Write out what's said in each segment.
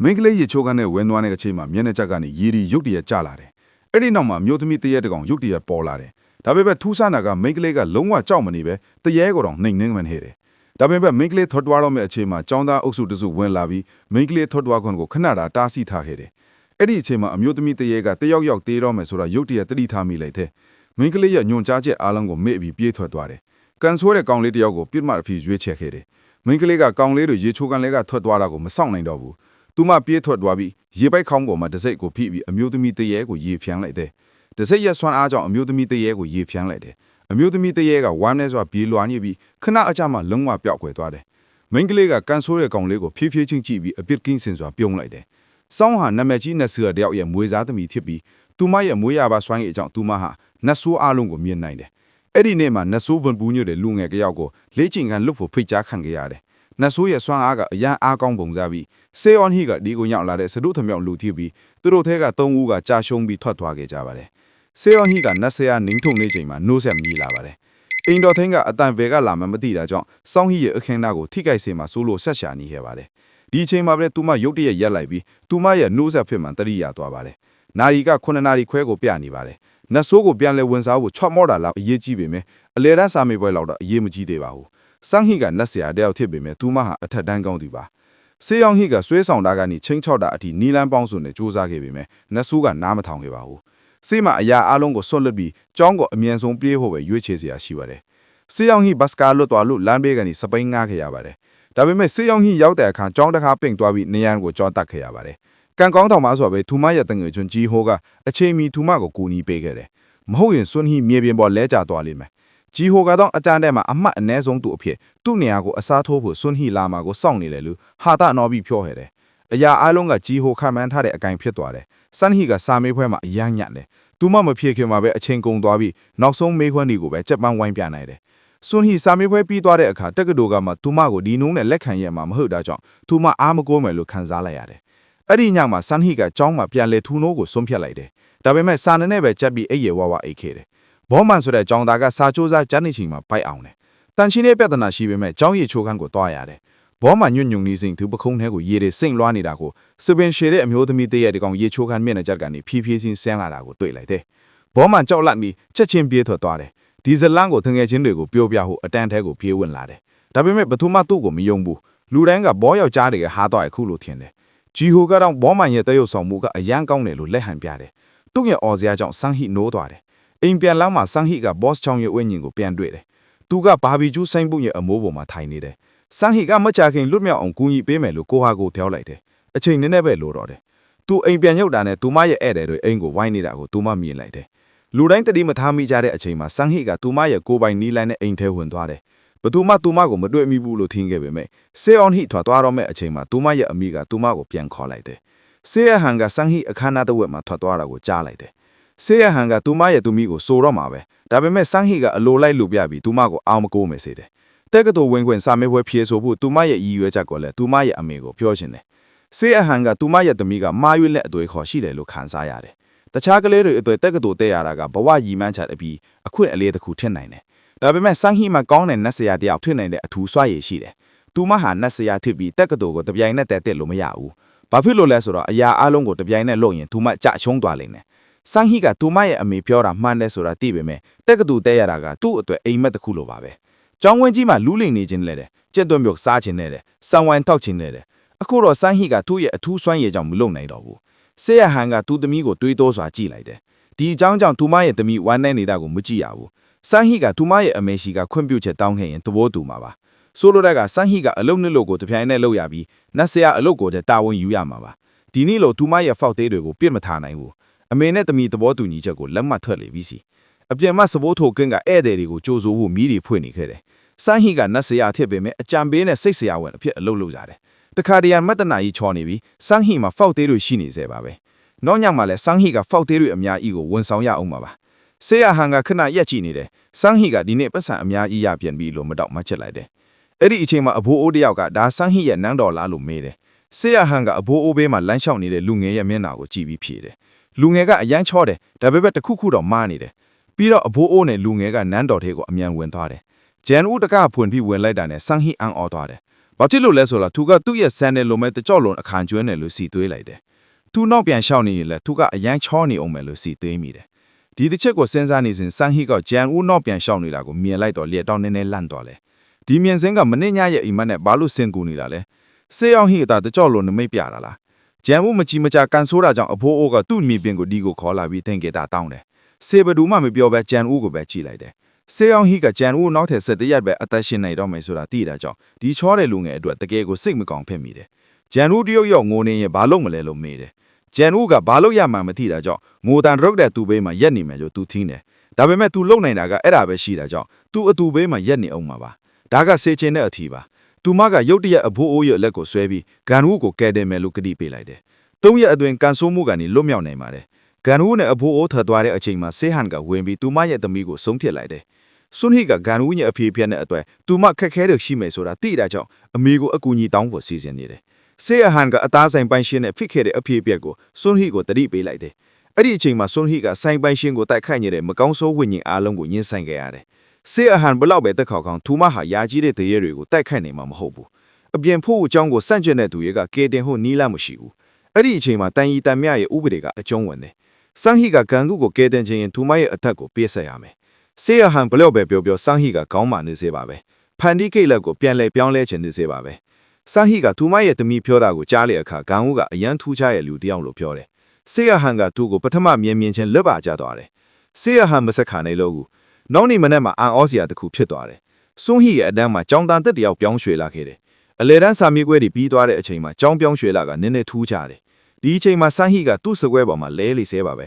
မင်းကလေးရေချိုးကနေဝင်းသွားတဲ့အချိန်မှာမျက်နှာချက်ကနေရေဒီရုတ်တရက်ကျလာတယ်အဲ့ဒီနောက်မှာမျိုးသမီးတရဲတကောင်ရုတ်တရက်ပေါ်လာတယ်ဒါပေမဲ့ထူးဆန်းတာကမင်းကလေးကလုံးဝကြောက်မနေပဲတရဲကိုတော့နှိမ်နှင်းမှန်ဟဲ့တယ်ဒါပေမဲ့မင်းကလေးထွက်သွားတော့မယ့်အချိန်မှာចောင်းသားအုပ်စုတစုဝင်လာပြီးမင်းကလေးထွက်သွားခွင့်ကိုခဏတားဆီးထားခဲ့တယ်အဲ့ဒီအချိန်မှာအမျိုးသမီးတရဲကတယောက်ယောက်တေးတော့မယ်ဆိုတာရုတ်တရက်တတိထားမိလိုက်တဲ့မင်းကလေးရဲ့ညွန်ကြားချက်အားလုံးကိုမေ့ပြီးပြေးထွက်သွားတယ်ကန်ဆိုးတဲ့ကောင်လေးတယောက်ကိုပြစ်မှတ်အဖြစ်ရွေးချယ်ခဲ့တယ်မင်းကလေးကကောင်လေးတွေရေချိုးကန်လေးကထွက်သွားတာကိုမစောင့်နိုင်တော့ဘူးသူမပြေးထွက်သွားပြီးရေပိုက်ခေါင်းပေါ်မှာတစိ့ကိုဖိပြီးအမျိုးသမီးတရဲကိုရေဖျန်းလိုက်တယ်တစိ့ရက်ဆွမ်းအားကြောင့်အမျိုးသမီးတရဲကိုရေဖျန်းလိုက်တယ်အမျိုးသမီးတရဲကဝမ်းနဲ့စွာပြေးလွှားနေပြီးခဏအကြာမှလုံးဝပျောက်ကွယ်သွားတယ်မင်းကလေးကကန်ဆိုးတဲ့ကောင်လေးကိုဖြည်းဖြည်းချင်းကြည့်ပြီးအပြစ်ကင်းစင်စွာပြုံးလိုက်တယ်စောင်းဟာနာမည်ကြီးနတ်ဆူတယောက်ရဲ့မွေးစားသမီးဖြစ်ပြီးသူမရဲ့မွေးရပါစွမ်းရည်အကြောင်းသူမဟာနတ်ဆိုးအားလုံးကိုမြင်နိုင်တယ်အဲ့ဒီနေ့မှာနတ်ဆိုးဝန်ပူးညွတ်တဲ့လူငယ်တယောက်ကိုလေ့ကျင့်ခန်းလွတ်ဖို့ဖိတ်ကြားခံခဲ့ရတယ်နတ်ဆိုးရဲ့စွမ်းအားကအရန်အားကောင်းပုံစားပြီးဆေးအွန်ဟီကဒီကိုရောက်လာတဲ့စတုထမြောက်လူထီပြီးသူတို့ထဲက3ဦးကကြာရှုံးပြီးထွက်သွားခဲ့ကြပါတယ်ဆေးအွန်ဟီကနတ်ဆရာနင်းထုံနေချိန်မှာနိုးဆက်မြည်လာပါတယ်အိမ်တော်ထင်းကအတန်ဘယ်ကလာမှမသိတာကြောင့်စောင်းဟီရဲ့အခင်းသားကိုထိကြိုက်စေမှာစိုးလို့ဆက်ရှာနေခဲ့ပါတယ်ဒီအချိန်မှာပဲသူမရုတ်တရက်ရက်လိုက်ပြီးသူမရဲ့နိုးဆက်ဖြစ်မှတတိယသွားပါတယ်နာရီက9နာရီခွဲကိုပြနေပါတယ်နတ်ဆိုးကိုပြန်လဲဝင်စားဖို့ချော့မော့တာလောက်အရေးကြီးပေမဲ့အလဲတန်းစာမေးပွဲလောက်တော့အရေးမကြီးသေးပါဘူးစန်းဟီကနတ်ဆရာတယောက်ဖြစ်ပေမဲ့သူမဟာအထက်တန်းကောင်းသူပါဆေးရောင်ဟီကဆွဲဆောင်တာကနေချင်းချော့တာအထိနီလန်းပေါင်းစုံနဲ့စူးစမ်းခဲ့ပေမဲ့နတ်ဆိုးကနားမထောင်ခဲ့ပါဘူးဆေးမှာအရာအလုံးကိုဆွတ်လွတ်ပြီးကျောင်းကိုအမြန်ဆုံးပြေးဖို့ပဲရွေးချယ်စရာရှိပါတယ်ဆေးရောင်ဟီဘတ်စကာလွတ်သွားလို့လမ်းဘေးကနေစပိန်ငားခဲ့ရပါတယ်ဒါပေမဲ့ဆေးရောင်ဟီရောက်တဲ့အခါကျောင်းတစ်ခါပင့်သွားပြီးနေရန်ကိုကြောတက်ခဲ့ရပါတယ်ကန်ကောင်းထောင်မှာဆိုပဲသူမရဲ့တငယ်ချင်းကြီးဟိုကအချိန်မီသူမကိုကူညီပေးခဲ့တယ်မဟုတ်ရင်စွန်းဟီမြေပြင်ပေါ်လဲကျသွားလိမ့်မယ်ဂျီဟိုကတော့အတန်းထဲမှာအမှတ်အနည်းဆုံးသူအဖြစ်သူ့နေရာကိုအစားထိုးဖို့စွန်းဟီလာမှာကိုစောင့်နေတယ်လို့ဟာတာနော်ပြီးဖြောခဲ့တယ်အရာအားလုံးကဂျီဟိုခံမှန်းထားတဲ့အကင်ဖြစ်သွားတယ်စန်းဟီကစာမေးပွဲမှာအယမ်းညံ့တယ်သူမဖြေခင်မှာပဲအချိန်ကုန်သွားပြီးနောက်ဆုံးမေးခွန်းတွေကိုပဲကြက်ပန်းဝိုင်းပြနိုင်တယ်စွန်းဟီစာမေးပွဲပြီးသွားတဲ့အခါတက္ကသိုလ်ကမှသူမကိုဒီနှုံးနဲ့လက်ခံရမှာမဟုတ်တာကြောင့်သူမအားမကိုးမယ်လို့ခံစားလိုက်ရတယ်အဲ့ဒီညမှာစန်းဟီကကျောင်းမှာပြန်လဲထူနိုးကိုဆုံးဖြတ်လိုက်တယ်ဒါပေမဲ့စာနဲ့ပဲကြက်ပြီးအိပ်ရဝဝအိတ်ခဲ့တယ်ဘောမန်ဆိုတဲ့ကျောင်းသားကစာချိုးစားကျန်းနေချိန်မှာပိုက်အောင်တယ်တန်ချင်းရဲ့ပြဿနာရှိပေမဲ့ကျောင်းရည်ချိုးခန်းကိုတွားရတယ်ဘောမန်ညွန့်ညုံနေစဉ်သူပခုံးထဲကိုရေတွေစိမ့်လွှားနေတာကိုစပင်ရှည်တဲ့အမျိုးသမီးတရဲ့ဒီကောင်ရေချိုးခန်းမျက်နှာချက်ကနေဖြည်းဖြည်းချင်းဆင်းလာတာကိုတွေ့လိုက်တယ်ဘောမန်ကြောက်လန့်ပြီးချက်ချင်းပြေးထွက်သွားတယ်ဒီဇလန်ကိုတငယ်ချင်းတွေကိုပြောပြဖို့အတန်းထဲကိုပြေးဝင်လာတယ်ဒါပေမဲ့ဘသူမှသူ့ကိုမယုံဘူးလူတိုင်းကဘောယောက်ကြားတွေကဟာတော့အခုလိုထင်တယ်ဂျီဟိုကတော့ဘောမန်ရဲ့တရုပ်ဆောင်မှုကအယမ်းကောင်းတယ်လို့လက်ဟန်ပြတယ်သူ့ရဲ့အော်စရာကြောင့်စန်းဟီနိုးသွားတယ်အိမ်ပြန်လာမှစန်းဟီကဘော့စ်ချောင်းရဲ့ဝိညာဉ်ကိုပြန်တွေ့တယ်သူကဘာဘီကျူးဆိုင်ပုတ်ရဲ့အမိုးပေါ်မှာထိုင်နေတယ်စန်းဟီကမချခင်လွတ်မြောက်အောင်ကူညီပေးမယ်လို့ကိုဟာကိုပြောလိုက်တယ်အချိန်နည်းနည်းပဲလိုတော့တယ်သူအိမ်ပြန်ရောက်တာနဲ့သူမရဲ့ဧည့်သည်တွေအိမ်ကိုဝိုင်းနေတာကိုသူမမြင်လိုက်တယ်လူတိုင်းတတိမထားမိကြတဲ့အချိန်မှာစန်းဟီကသူမရဲ့ကိုပိုင်နီးလိုင်းနဲ့အိမ်ထဲဝင်သွားတယ်ဘသူမှသူမကိုမတွေ့မိဘူးလို့ထင်ခဲ့ပေမဲ့ဆေးအွန်ဟီထွက်သွားတော့မဲ့အချိန်မှာသူမရဲ့အမိကသူမကိုပြန်ခေါ်လိုက်တယ်ဆေးရဟန်ကစန်းဟီအခမ်းအနားတစ်ဝက်မှာထွက်သွားတာကိုကြားလိုက်တယ်ဆေးရဟန်ကသူမရဲ့သူမိကိုစိုးတော့မှာပဲဒါပေမဲ့စန်းဟီကအလိုလိုက်လူပြပြီးသူမကိုအောင်မကိုးမယ်စေတယ်တက်ကတော်ဝင်ခွင့်စာမေးပွဲဖြေဆိုဖို့သူမရဲ့ရည်ရွယ်ချက်ကိုလည်းသူမရဲ့အမေကိုပြောချင်တယ်ဆေးရဟန်ကသူမရဲ့သမီးကမာရွေးလက်အသွေးခေါ်ရှိတယ်လို့ခံစားရတယ်တခြားကလေးတွေအသွေးတက်ကတော်တဲ့ရတာကဘဝရည်မှန်းချက်အပြီးအခွင့်အလေးတစ်ခုထင်နိုင်တယ်ဒါပေမဲ့စန်းဟီမှာကောင်းတဲ့နတ်ဆရာတယောက်ထွင်နိုင်တဲ့အထူးစွာရည်ရှိတယ်။သူမဟာနတ်ဆရာဖြစ်ပြီးတက်ကတော်ကိုတပြိုင်နက်တည်းတက်လို့မရဘူး။ဘာဖြစ်လို့လဲဆိုတော့အရာအလုံးကိုတပြိုင်နက်လုပ်ရင်သူမကြရှုံးသွားလိမ့်မယ်။စန်းဟီကသူမရဲ့အမေပြောတာမှန်တယ်ဆိုတာသိပေမဲ့တက်ကတော်တဲ့ရတာကသူ့အတွက်အိမ်မက်တစ်ခုလိုပါပဲ။ကျောင်းဝင်းကြီးမှာလူးလိန်နေခြင်းလဲတယ်။ကျက်သွင်းမြုပ်စားခြင်းနဲ့တယ်။ဆန်ဝိုင်တောက်ခြင်းနဲ့တယ်။အခုတော့စန်းဟီကသူ့ရဲ့အထူးစွမ်းရည်ကြောင့်မလုံနိုင်တော့ဘူး။ဆေးရဟန်ကသူ့သမီးကိုတွေးတောစွာကြည့်လိုက်တယ်။ဒီအကြောင်းကြောင့်သူမရဲ့သမီးဝမ်းနဲ့နေတာကိုမကြည့်ရဘူး။စန်းဟီကသူမရဲ့အမေရှိကခွင့်ပြုချက်တောင်းခဲ့ရင်သဘောတူမှာပါဆိုလိုတဲ့ကစန်းဟီကအလုပ်နှစ်လို့ကိုတပြိုင်နက်လုပ်ရပြီးနတ်ဆရာအလုပ်ကိုတာဝန်ယူရမှာပါဒီနေ့လို့သူမရဲ့ဖောက်သေးတွေကိုပြစ်မထားနိုင်ဘူးအမေနဲ့သမီးသဘောတူညီချက်ကိုလက်မှတ်ထွက်လေပြီးစီအပြင်မှာစပိုးထိုကင်းကဧည့်သည်တွေကိုကြိုးစိုးဖို့မီးတွေဖွင့်နေခဲ့တယ်စန်းဟီကနတ်ဆရာအဖြစ်ပေမဲ့အကြံပေးနဲ့စိတ်ဆရာဝန်အဖြစ်အလုပ်လုပ်ကြတယ်တခါတရံမတ္တနာကြီးချော်နေပြီးစန်းဟီမှာဖောက်သေးတွေရှိနေစေပါပဲနောက်ညမှာလဲစန်းဟီကဖောက်သေးတွေအများကြီးကိုဝန်ဆောင်ရအောင်ပါပါဆေးရဟန်ကခဏရက်ကြည့်နေတယ်စန်းဟီကဒီနေ့ပတ်စံအများကြီးရပြန်ပြီလို့မတော့မှချက်လိုက်တယ်အဲ့ဒီအချိန်မှာအဘိုးအိုးတယောက်ကဒါစန်းဟီရဲ့နန်းတော်လားလို့မေးတယ်ဆေးရဟန်ကအဘိုးအိုးဘေးမှာလမ်းလျှောက်နေတဲ့လူငယ်ရဲ့မျက်နှာကိုကြည့်ပြီးဖြေတယ်လူငယ်ကအယမ်းချောတယ်ဒါပေမဲ့တခုခုတော့မှားနေတယ်ပြီးတော့အဘိုးအိုးနဲ့လူငယ်ကနန်းတော်ထဲကိုအမြန်ဝင်သွားတယ်ဂျန်ဦးတကဖွင့်ပြီးဝင်လိုက်တာနဲ့စန်းဟီအံ့ဩသွားတယ် ဘာဖြစ်လို့လဲဆိုတော့သူကသူ့ရဲ့ဆန်တယ်လိုမဲ့တကြော့လုံးအခန်းကျွန်းတယ်လို့စီသွေးလိုက်တယ်သူနောက်ပြန်ရှောက်နေရင်လည်းသူကအရန်ချောနေအောင်မယ်လို့စီသွေးမိတယ်ဒီတစ်ချက်ကိုစဉ်းစားနေစဉ်စန်းဟီကဂျန်ဦးနောက်ပြန်ရှောက်နေတာကိုမြင်လိုက်တော့လျက်တောင်းနေလန့်သွားတယ်ဒီမြင်စင်းကမနစ်ညရဲ့အိမ်မက်နဲ့ဘာလို့စင်ကူနေတာလဲဆေးအောင်ဟီကတကြော့လုံးနမိတ်ပြတာလားဂျန်ဦးမချီမချကန်ဆိုးတာကြောင့်အဖိုးအိုးကသူ့မိပင်ကိုဒီကိုခေါ်လာပြီးသင်္ကေတတောင်းတယ်ဆေဘဒူမှမပြောပဲဂျန်ဦးကိုပဲကြည့်လိုက်တယ်ဆေးအောင်ဟီကဂျန်ဦးနောက်ထပ်ဆက်တရက်ပဲအသက်ရှင်နေတော့မယ်ဆိုတာသိတာကြောင့်ဒီချောတဲ့လူငယ်အတွက်တကယ်ကိုစိတ်မကောင်းဖြစ်မိတယ်ဂျန်ဦးတရုတ်ရောက်ငိုနေရင်ဘာလို့မလဲလို့မေးတယ်ဂျန်ဦးကဘာလို့ရမှန်းမသိတာကြောင့်ငိုတန်ရုပ်တဲ့သူဘေးမှာရက်နေမယ်လို့သူထင်းတယ်ဒါပေမဲ့သူလုံနိုင်တာကအဲ့ဒါပဲရှိတာကြောင့်သူအတူဘေးမှာရက်နေအောင်မှာပါဒါကစေချင်တဲ့အထီပါသူမကရုတ်တရက်အဖိုးအိုးရဲ့လက်ကိုဆွဲပြီးဂန်ဦးကိုကဲတယ်မယ်လို့ကတိပေးလိုက်တယ်သုံးရက်အတွင်းကန်ဆိုးမှုကနေလွတ်မြောက်နိုင်ပါတယ်ဂန်ဦးနဲ့အဖိုးအိုးထွက်သွားတဲ့အချိန်မှာဆေးဟန်ကဝင်ပြီးသူမရဲ့သမီးကိုဆုံးဖြတ်လိုက်တယ်စွန်ဟီကဂန်ဦးရဲ့အဖေပြက်နဲ့အတွက်သူမခက်ခဲတဲ့ရှိမယ်ဆိုတာသိတာကြောင့်အမေကိုအကူအညီတောင်းဖို့စီစဉ်နေတယ်ဆေးဟန်ကအသားဆိုင်ပိုင်ရှင်နဲ့ဖြစ်ခဲ့တဲ့အဖေပြက်ကိုစွန်ဟီကိုတတိပေးလိုက်တယ်အဲ့ဒီအချိန်မှာစွန်ဟီကဆိုင်ပိုင်ရှင်ကိုတိုက်ခိုက်နေတဲ့မကောင်းဆိုးဝိညာဉ်အားလုံးကိုညှင်းဆန်ခဲ့ရတယ်ဆေးဟန်ဘလောက်ပဲတက်ခေါကောင်သူမဟာယာကြီးတဲ့တရေတွေကိုတိုက်ခိုက်နေမှာမဟုတ်ဘူးအပြင်ဖို့အကြောင်းကိုစန့်ကျင်တဲ့သူတွေကကေတင်ဟိုနီးလာမရှိဘူးအဲ့ဒီအချိန်မှာတန်ရီတန်မြရဲ့ဥပဒေကအကျုံးဝင်တယ်စန်းဟီကဂန်ကူကိုကေတင်ချင်းရင်သူမရဲ့အသက်ကိုပေးဆက်ရမယ်ဆေးဟန်ဘလောက်ပဲပြောစန်းဟီကခေါင်းမာနေစေပါပဲဖန်ဒီကိတ်လက်ကိုပြန်လဲပြောင်းလဲချင်နေစေပါပဲစန်းဟီကသူမရဲ့သမီးပြောတာကိုကြားလေအခါဂန်ဦးကအရန်ထူးခြားရဲ့လူတယောက်လို့ပြောတယ်ဆေးဟန်ကသူ့ကိုပထမမြင်ချင်းလွတ်ပါကြသွားတယ်ဆေးဟန်မစက်ခါနေလို့ဘူးနောက်နေ့မနေ့မှာအန်အောစရာတစ်ခုဖြစ်သွားတယ်စွန်ဟီရဲ့အတန်းမှာကြောင်တန်တက်တယောက်ပြောင်းရွှေ့လာခဲ့တယ်အလေတန်းစာမြေကွဲတွေပြီးသွားတဲ့အချိန်မှာကြောင်ပြောင်းရွှေ့လာကနည်းနည်းထူးခြားတယ်ဒီအချိန်မှာစန်းဟီကသူ့စကွဲပေါ်မှာလဲလေဆဲပါပ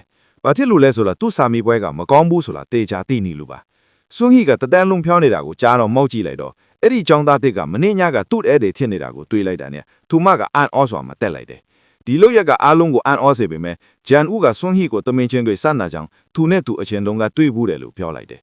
ဲဘာဖြစ်လို့လဲဆိုတော့သူ့စာမြေပွဲကမကောင်းဘူးဆိုတာတေချာသိနေလို့ပါစွန်ဟီကတတန်းလုံးဖြောင်းနေတာကိုကြားတော့မောက်ကြည့်လိုက်တော့အဲ့ဒီကြောင်သားတစ်ကမနေ့ညကသူ့အဲ့တွေထစ်နေတာကိုတွေးလိုက်တာနဲ့သူမကအန်အောစွာမှာတက်လိုက်တယ်ဒီလိုရက်ကအားလုံးကိုအန်အောစေပေမဲ့ဂျန်ဦးကစွန်ဟီကိုတမင်ချင်းတွေစနာကြောင်သူနဲ့သူအချင်းလုံးကတွေးဘူးတယ်လို့ပြောလိုက်တယ်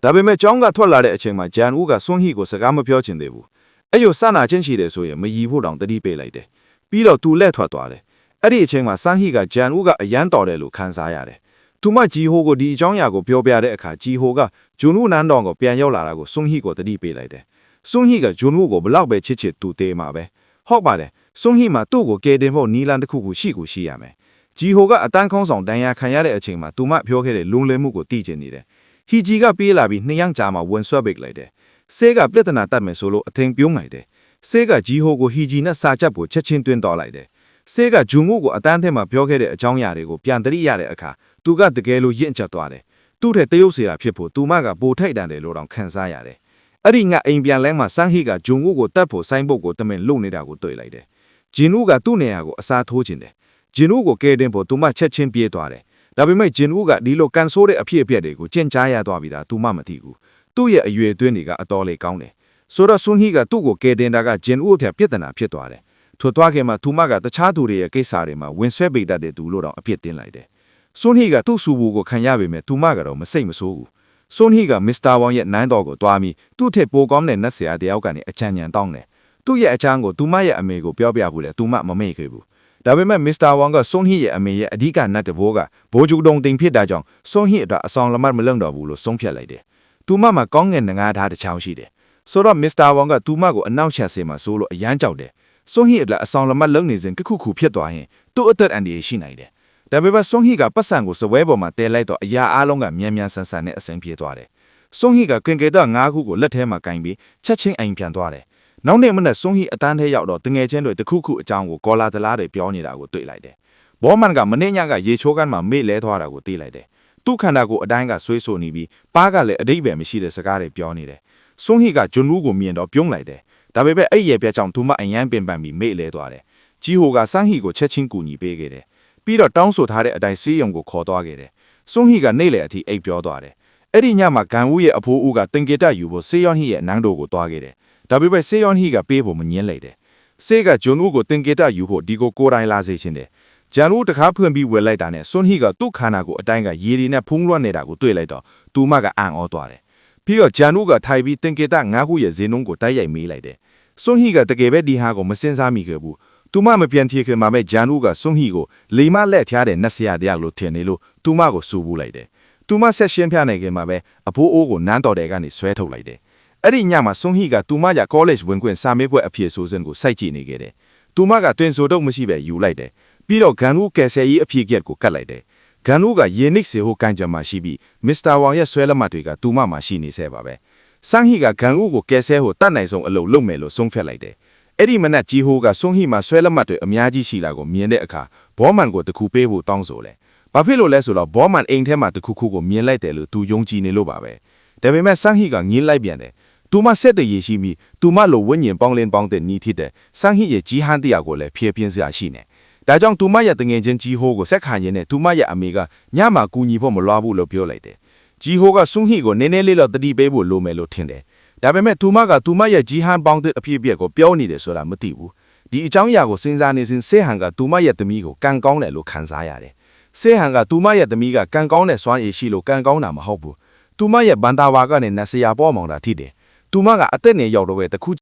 ဒါပေမဲ့ကျောင်းကထွက်လာတဲ့အချိန်မှာဂျန်ဦးကစွန်ဟီကိုစကားမပြောချင်သေးဘူးအဲ့လိုစနာချင်းရှိတယ်ဆိုရင်မရီဖို့တောင်တတိပေးလိုက်တယ်ပြီးတော့သူလက်ထွက်သွားတယ်အဲ့ဒီအချိန်မှာစန်းဟီကဂျန်ဦးကအရန်တော်တယ်လို့ခန်းစားရတယ်သူမဂျီဟိုကိုဒီအကြောင်းအရာကိုပြောပြတဲ့အခါဂျီဟိုကဂျွန်ဦးနန်းတော်ကိုပြန်ရောက်လာတာကိုစွန်ဟီကိုတတိပေးလိုက်တယ်စွန်ဟီကဂျွန်ဦးကိုဘလောက်ပဲချစ်သူတေးမှာပဲဟုတ်ပါတယ်စွန်ဟီမှာသူ့ကိုကယ်တင်ဖို့နီလန်တစ်ခုခုရှိရမယ်ဂျီဟိုကအတန်းခေါင်းဆောင်တန်ရာခံရတဲ့အချိန်မှာသူမပြောခဲ့တဲ့လုံလည်မှုကိုသိချင်နေတယ်ဟီဂျီကပြေးလာပြီးနှစ်ယောက်ကြာမှဝင်ဆွဲပိတ်လိုက်တယ်ဆေးကပြဿနာတတ်မယ်ဆိုလို့အထင်ပြုံးလိုက်တယ်ဆေးကဂျီဟိုကိုဟီဂျီနဲ့စာချက်ကိုချက်ချင်းတွင်းတော်လိုက်တယ်ဆေးကဂျုံငုကိုအတန်းထဲမှာပြောခဲ့တဲ့အကြောင်းအရာတွေကိုပြန်တရိရတဲ့အခါသူကတကယ်လို့ရင့်ကျက်သွားတယ်သူ့ထက်တရုပ်စီတာဖြစ်ဖို့သူမကပိုထိုက်တန်တယ်လို့တောင်ခံစားရတယ်အဲ့ဒီငါအိမ်ပြန်လဲမှာစန်းဟီကဂျုံငုကိုတတ်ဖို့ဆိုင်းပုတ်ကိုတမင်လုံနေတာကိုတွေ့လိုက်တယ်ဂျင်နူကသူ့နေရာကိုအစားထိုးခြင်းတယ်ဂျင်နူကိုကဲတင်ဖို့သူမချက်ချင်းပြေးသွားတယ်ဒါပေမဲ့ဂျင်နူကဒီလိုကန်ဆိုးတဲ့အဖြစ်အပျက်တွေကိုကျင့်ကြားရသွားပြီဒါသူမမသိဘူးသူ့ရဲ့အရွယ်သွင်းတွေကအတော်လေးကောင်းတယ်ဆိုတော့စွန်ဟီကသူ့ကိုကဲတင်တာကဂျင်ဦးအထက်ပြဿနာဖြစ်သွားတယ်ထို့သွားခင်မှာသူမကတခြားသူတွေရဲ့ကိစ္စတွေမှာဝင်ဆွဲပိတ်တတ်တဲ့သူလို့တော့အပြစ်တင်လိုက်တယ်စွန်ဟီကသူ့စူဘူးကိုခံရပေမဲ့သူမကတော့မစိတ်မဆိုးဘူးစွန်ဟီကမစ္စတာဝမ်ရဲ့နန်းတော်ကိုတွားပြီးသူ့ထက်ပိုကောင်းတဲ့နတ်ဆရာတယောက်ကနေအချမ်းညံတောင်းတယ်သူ့ရဲ့အချမ်းကိုသူမရဲ့အမေကိုပြောပြဖို့လေသူမမမေ့ခဲ့ဘူးဒါပေမဲ့မစ္စတာဝမ်ကစွန်ဟီရဲ့အမေရဲ့အဓိကနတ်တဘိုးကဘိုးကျူတုံတင်ဖြစ်တာကြောင့်စွန်ဟီအတွက်အဆောင်လက်မှတ်မလုံတော့ဘူးလို့ဆုံးဖြတ်လိုက်တယ်သူမမှာကောင်းငင်ငါးထားတစ်ချောင်းရှိတယ်ဆိုတော့မစ္စတာဝမ်ကသူမကိုအနောက်ချက်စေမှာဆိုလို့အရန်ကြောက်တယ်စွန်ဟီအတွက်အဆောင်လက်မှတ်လုံနေစဉ်ခုဖြစ်သွားရင်သူ့အသက်အန္တရာယ်ရှိနိုင်တယ်ဒါပေမဲ့စွန်ဟီကပတ်စံကိုစပွဲပေါ်မှာတဲလိုက်တော့အရာအားလုံးကမြန်ဆန်ဆန်နဲ့အဆင်ပြေသွားတယ်စွန်ဟီကကင်ကေတာ၅ခုကိုလက်ထဲမှာကင်ပြီးချက်ချင်းအိမ်ပြန်သွားတယ်နောက်နေ့မနက်စွန်ဟီအတန်းထဲရောက်တော့တငယ်ချင်းတွေတခုအကြောင်းကိုကောလာတလားတွေပြောနေတာကိုတွေ့လိုက်တယ်ဘောမန်ကမနေ့ညကရေချိုးကန်းမှာမေ့လဲသွားတာကိုသိလိုက်တယ်သူ့ခန္ဓာကိုယ်အတိုင်းကဆွေးဆိုနေပြီးပါးကလည်းအတိတ်ပဲမရှိတဲ့စကားတွေပြောနေတယ်စွန်ဟီကဂျွန်ဦးကိုမြင်တော့ပြုံးလိုက်တယ်ဒါပေမဲ့အဲ့ရဲ့ပြကြောင့်သူမအယမ်းပင်ပန်းပြီးမေ့လဲသွားတယ်ဂျီဟိုကစန်းဟီကိုချက်ချင်းကူညီပေးခဲ့တယ်ပြီးတော့တောင်းဆိုထားတဲ့အတိုင်းစီးရုံကိုခေါ်သွားခဲ့တယ်စွန်ဟီကနေ့လေအထိအိပ်ပြောသွားတယ်အဲ့ဒီညမှာဂန်ဦးရဲ့အဖိုးဦးကတင်ကေတယူဖို့ဆေးယောန်ဟီရဲ့နန်းတော်ကိုတွားခဲ့တယ်ဒါပေမဲ့ဆေးယောန်ဟီကပေးဖို့မငင်းလိုက်တယ်ဆေးကဂျွန်ဦးကိုတင်ကေတယူဖို့ဒီကိုကိုယ်တိုင်လာစေချင်တယ်ဂျန်ဦးတကားဖွင့်ပြီးဝယ်လိုက်တာနဲ့စွန်ဟီကသူ့ခန္ဓာကိုယ်အတိုင်းကရေတွေနဲ့ဖုံးလွှမ်းနေတာကိုတွေ့လိုက်တော့သူမကအံ့ဩသွားတယ်ပြီးတော့ဂျန်ဦးကထိုင်ပြီးတင်ကေတ၅ခုရဲ့ဇင်းနှုံးကိုတိုက်ရိုက်မေးလိုက်တယ်စွန်ဟီကတကယ်ပဲဒီဟာကိုမစင်စားမိခဲ့ဘူးသူမမပြန်ပြေခင်မှာပဲဂျန်ဦးကစွန်ဟီကိုလိမလက်ထားတဲ့နတ်ဆရာတရားလို့ထင်နေလို့သူမကိုစူပူလိုက်တယ်သူမဆက်ရှင်းပြနေခင်မှာပဲအဖိုးအိုးကိုနန်းတော်တဲကနေဆွဲထုတ်လိုက်တယ် အဲ့ဒီညမှာဆွန်ဟီကသူမရ college ဝင်ခွင့်စာမေးပွဲအဖြစ်ဆိုစဉ်ကိုစိုက်ကြည့်နေခဲ့တယ်သူမကတွင်ဆိုတော့မရှိပဲယူလိုက်တယ်ပြီးတော့ဂန်ဦးကယ်ဆယ်ရေးအဖြစ်ကက်ကိုကတ်လိုက်တယ်ဂန်ဦးကယေနစ်စီဟိုကန်ဂျာမှာရှိပြီးမစ္စတာဝေါင်ရဲ့ဆွဲလက်မှတ်တွေကသူမမှာရှိနေဆဲပါပဲစန်းဟီကဂန်ဦးကိုကယ်ဆယ်ဟိုတတ်နိုင်ဆုံးအလုပ်လုပ်မယ်လို့ဆုံးဖြတ်လိုက်တယ်အဲ့ဒီမနက်ကြီးဟိုကဆွန်ဟီမှာဆွဲလက်မှတ်တွေအများကြီးရှိလာကိုမြင်တဲ့အခါဘောမန်ကိုတခုပေးဖို့တောင်းဆိုတယ်ဘာဖြစ်လို့လဲဆိုတော့ဘောမန်အိမ်ထဲမှာတခုခုကိုမြင်လိုက်တယ်လို့သူယုံကြည်နေလို့ပါပဲဒါပေမဲ့စန်းဟီကငင်းလိုက်ပြန်တယ်သူမဆက်တည်ရရှိပြီးသူမလိုဝိညာဉ်ပေါင်းလင်းပေါင်းတဲ့နီးဖြစ်တဲ့စန်းဟီရဲ့ကြီးဟန်တရားကိုလည်းဖြည့်ပြင်းစရာရှိနေဒါကြောင့်သူမရဲ့တငယ်ချင်းကြီးဟိုးကိုဆက်ခံရင်းနဲ့သူမရဲ့အမေကညမှာကူညီဖို့မလွားဘူးလို့ပြောလိုက်တယ်ကြီးဟိုးကဆွန်ဟီကိုနည်းနည်းလေးတော့တတိပေးဖို့လိုမယ်လို့ထင်တယ်ဒါပေမဲ့သူမကသူမရဲ့ကြီးဟန်ပေါင်းတဲ့အဖြစ်အပျက်ကိုပြောနေတယ်ဆိုတာမသိဘူးဒီအကြောင်းအရာကိုစဉ်းစားနေစဉ်ဆေးဟန်ကသူမရဲ့သမီးကိုကန်ကောင်းတယ်လို့ခံစားရတယ်ဆေးဟန်ကသူမရဲ့သမီးကကန်ကောင်းတဲ့စွမ်းရည်ရှိလို့ကန်ကောင်းတာမဟုတ်ဘူးသူမရဲ့ဘန်တာဝါကနေနတ်ဆရာပေါ်မောင်တာထိတယ်သူမကအသက်နဲ့ရောက်တော့ပဲတခု